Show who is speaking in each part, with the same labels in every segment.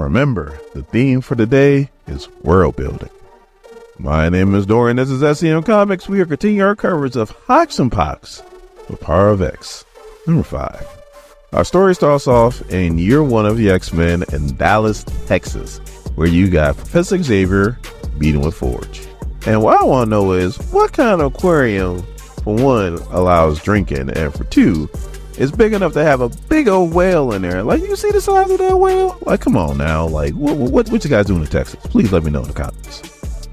Speaker 1: Remember, the theme for today is world building. My name is Dorian. This is SCM Comics. We are continuing our coverage of Hox and Pox with Power of X, number 5. Our story starts off in year 1 of the X-Men in Dallas, Texas, where you got Professor Xavier meeting with Forge. And what I want to know is, what kind of aquarium, for one, allows drinking, and for two, is big enough to have a big old whale in there? Like, you see the size of that whale? Like, come on now. Like, what you guys doing in Texas? Please let me know in the comments.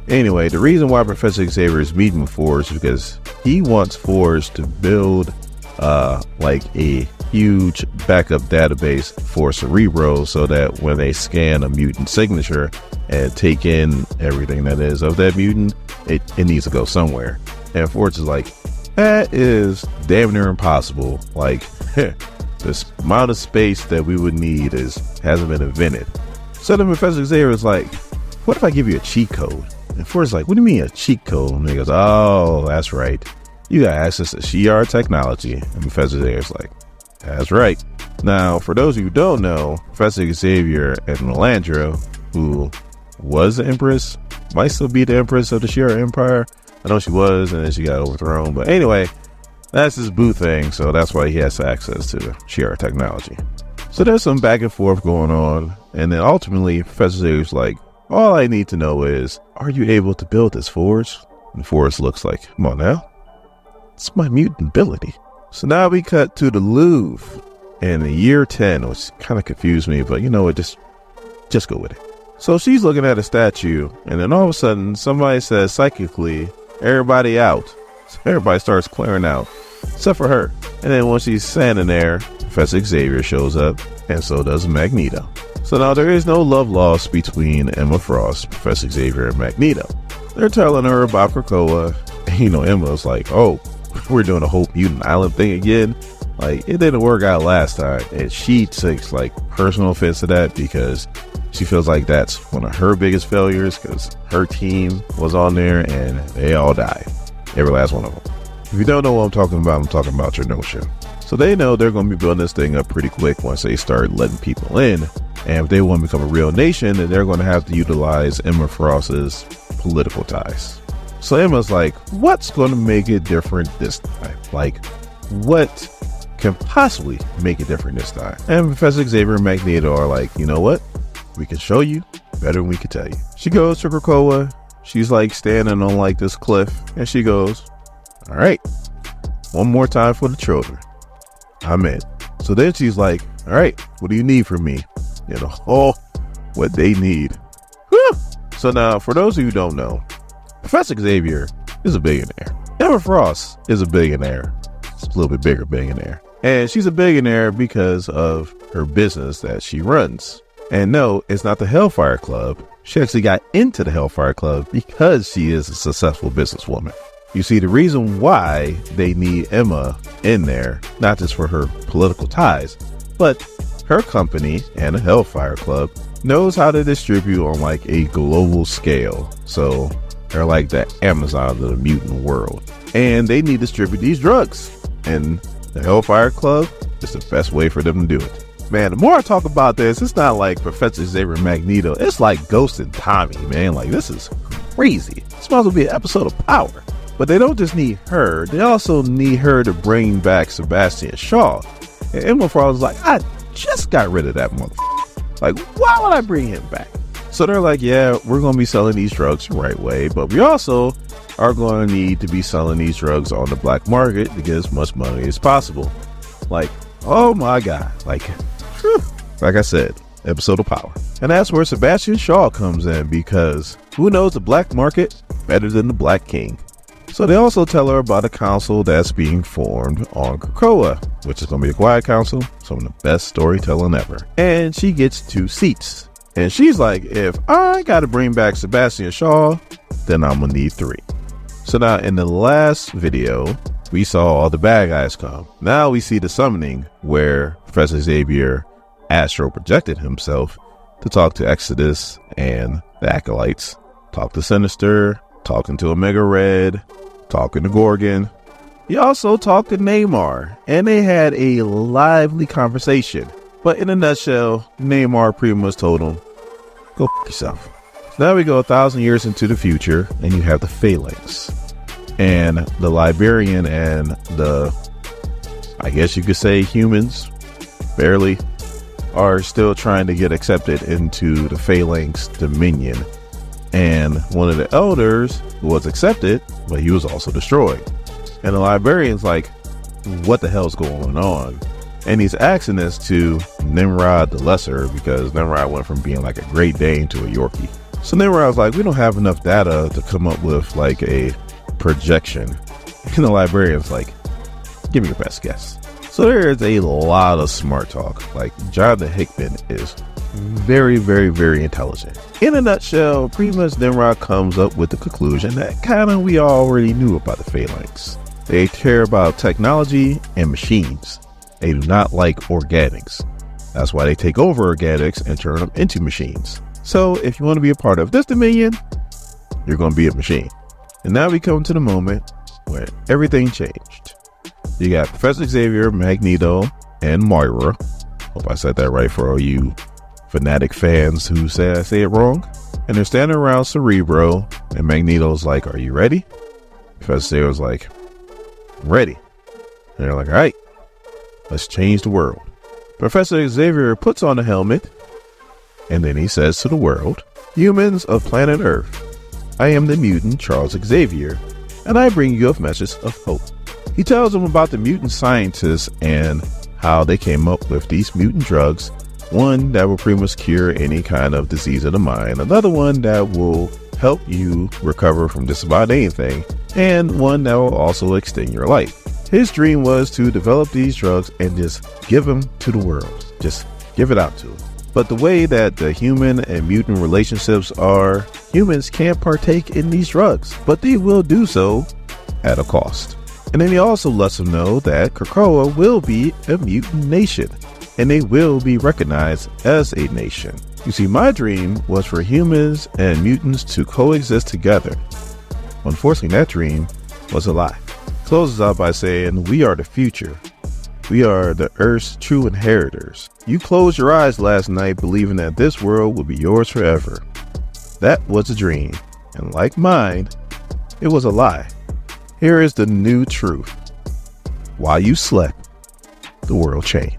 Speaker 1: Anyway, the reason why Professor Xavier is meeting with Forge is because he wants Forge to build like a huge backup database for Cerebro, so that when they scan a mutant signature and take in everything that is of that mutant, it needs to go somewhere. And Forge is like, that is damn near impossible. Like, this amount of space that we would need hasn't been invented. So then Professor Xavier is like, what if I give you a cheat code? And Forge is like, what do you mean a cheat code? And he goes, oh, that's right. You got access to Shi'ar technology. And Professor Xavier's like, that's right. Now, for those of you who don't know, Professor Xavier and Melandra, who was the Empress, might still be the Empress of the Shi'ar Empire. I know she was, and then she got overthrown. But anyway, that's his boo thing, so that's why he has access to the Shi'ar technology. So there's some back and forth going on, and then ultimately, Professor Xavier's like, all I need to know is, are you able to build this, Forge? And Forge looks like, come on now. It's my mutant ability. So now we cut to the Louvre in the year 10, which kind of confused me, but you know what, just go with it. So she's looking at a statue, and then all of a sudden, somebody says psychically, everybody out. So everybody starts clearing out, except for her. And then once she's standing there, Professor Xavier shows up, and so does Magneto. So now there is no love lost between Emma Frost, Professor Xavier, and Magneto. They're telling her about Krakoa, and you know, Emma's like, oh, we're doing a whole mutant island thing again. Like, it didn't work out last time, and she takes like personal offense to that because she feels like that's one of her biggest failures, because her team was on there and they all died, every last one of them. If you don't know what I'm talking about Genosha. So they know they're going to be building this thing up pretty quick once they start letting people in, and if they want to become a real nation, then they're going to have to utilize Emma Frost's political ties. So Emma's like, what's going to make it different this time? Like, what can possibly make it different this time? And Professor Xavier and Magneto are like, you know what? We can show you better than we can tell you. She goes to Krakoa. She's like standing on like this cliff, and she goes, all right, one more time for the children. I'm in. So then she's like, all right, what do you need from me? You know, what they need. Whew. So now, for those of you who don't know, Professor Xavier is a billionaire. Emma Frost is a billionaire. It's a little bit bigger billionaire. And she's a billionaire because of her business that she runs. And no, it's not the Hellfire Club. She actually got into the Hellfire Club because she is a successful businesswoman. You see, the reason why they need Emma in there, not just for her political ties, but her company and the Hellfire Club knows how to distribute on like a global scale. So they're like the Amazon of the mutant world, and they need to distribute these drugs, and the Hellfire Club is the best way for them to do it. Man, the more I talk about this, it's not like Professor Xavier and Magneto. It's like Ghost and Tommy, man. Like, this is crazy. This might as well be an episode of Power. But they don't just need her. They also need her to bring back Sebastian Shaw. And Emma Frost is like, I just got rid of that motherfucker. Like, why would I bring him back? So they're like, yeah, we're going to be selling these drugs the right way, but we also are going to need to be selling these drugs on the black market to get as much money as possible. Like, oh my God. Like, whew. Like I said, episode of Power. And that's where Sebastian Shaw comes in, because who knows the black market better than the Black King? So they also tell her about a council that's being formed on Krakoa, which is going to be a quiet council, some of the best storytelling ever. And she gets 2 seats. And she's like, if I got to bring back Sebastian Shaw, then I'm going to need 3. So now in the last video, we saw all the bad guys come. Now we see the summoning where Professor Xavier astro projected himself to talk to Exodus and the Acolytes, talk to Sinister, talking to Omega Red, talking to Gorgon. He also talked to Namor, and they had a lively conversation. But in a nutshell, Namor pretty much told him, Go f yourself. So now we go 1,000 years into the future, and you have the Phalanx. And the Librarian and the, I guess you could say, humans, barely, are still trying to get accepted into the Phalanx Dominion. And one of the elders was accepted, but he was also destroyed. And the Librarian's like, what the hell's going on? And he's asking this to Nimrod the Lesser, because Nimrod went from being like a Great Dane to a Yorkie. So Nimrod's like, we don't have enough data to come up with like a projection. And the Librarian's like, give me your best guess. So there is a lot of smart talk. Like, Jonathan Hickman is very, very, very intelligent. In a nutshell, pretty much Nimrod comes up with the conclusion that kind of we already knew about the Phalanx. They care about technology and machines. They do not like organics. That's why they take over organics and turn them into machines. So if you want to be a part of this dominion, you're going to be a machine. And now we come to the moment where everything changed. You got Professor Xavier, Magneto, and Moira. Hope I said that right for all you fanatic fans who say I say it wrong. And they're standing around Cerebro, and Magneto's like, are you ready? Professor Xavier's like, I'm ready. And they're like, all right, let's change the world. Professor Xavier puts on a helmet, and then he says to the world, humans of planet Earth, I am the mutant Charles Xavier, and I bring you a message of hope. He tells them about the mutant scientists and how they came up with these mutant drugs. One that will pretty much cure any kind of disease of the mind. Another one that will help you recover from just about anything. And one that will also extend your life. His dream was to develop these drugs and just give them to the world. Just give it out to them. But the way that the human and mutant relationships are, humans can't partake in these drugs, but they will do so at a cost. And then he also lets them know that Krakoa will be a mutant nation, and they will be recognized as a nation. You see, my dream was for humans and mutants to coexist together. Unfortunately, that dream was a lie. Closes out by saying, we are the future. We are the Earth's true inheritors. You closed your eyes last night believing that this world would be yours forever. That was a dream, and like mine, it was a lie. Here is the new truth. While you slept, the world changed.